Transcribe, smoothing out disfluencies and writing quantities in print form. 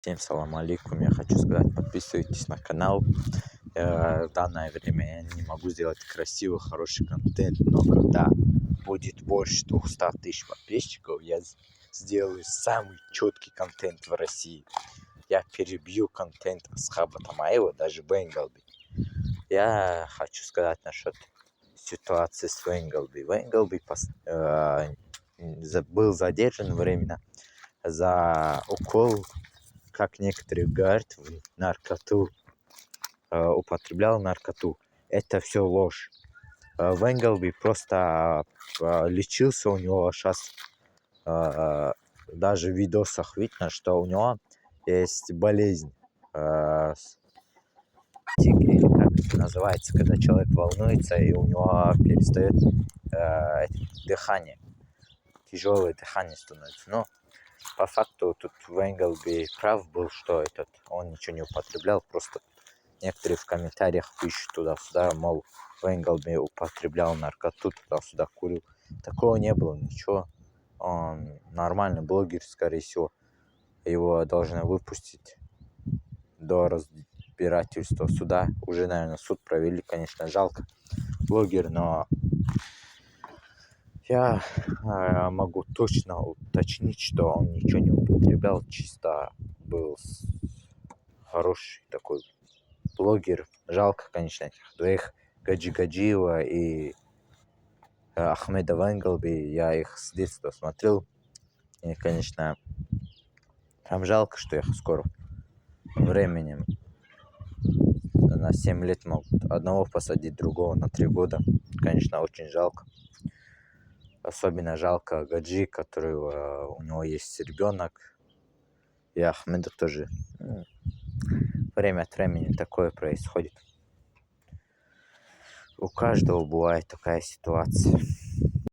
Всем салам алейкум. Я хочу сказать, подписывайтесь на канал. В данное время я не могу сделать красивый, хороший контент, но когда будет больше 200 тысяч подписчиков, я сделаю самый четкий контент в России. Я перебью контент Асхаба Тамаева, даже Бенгалби. Я хочу сказать насчет ситуации с Венгалби. Венгалби был задержан временно за укол, как некоторые говорят, в наркоту, употреблял наркоту. Это все ложь. Венгалби просто лечился, у него сейчас даже в видосах видно, что у него есть болезнь. Или как это называется, когда человек волнуется и у него перестает дыхание. Тяжелое дыхание становится. Но по факту тут Венгалби прав был, что он ничего не употреблял, просто некоторые в комментариях пишут туда-сюда, мол, Венгалби употреблял наркоту, туда-сюда курил. Такого не было, ничего. Он нормальный блогер, скорее всего. Его должны выпустить до разбирательства суда. Уже, наверное, суд провели, конечно, жалко блогер, но я могу точно уточнить, что он ничего не употреблял, чисто был хороший такой блогер. Жалко, конечно, этих двоих, Гаджиева и Ахмеда Венгалби. Я их с детства смотрел. И, конечно, прям жалко, что их скоро временем на 7 лет могут одного посадить, другого на 3 года. Конечно, очень жалко. Особенно жалко Гаджи, у него есть ребенок. И Ахмеда тоже. Время от времени такое происходит. У каждого бывает такая ситуация.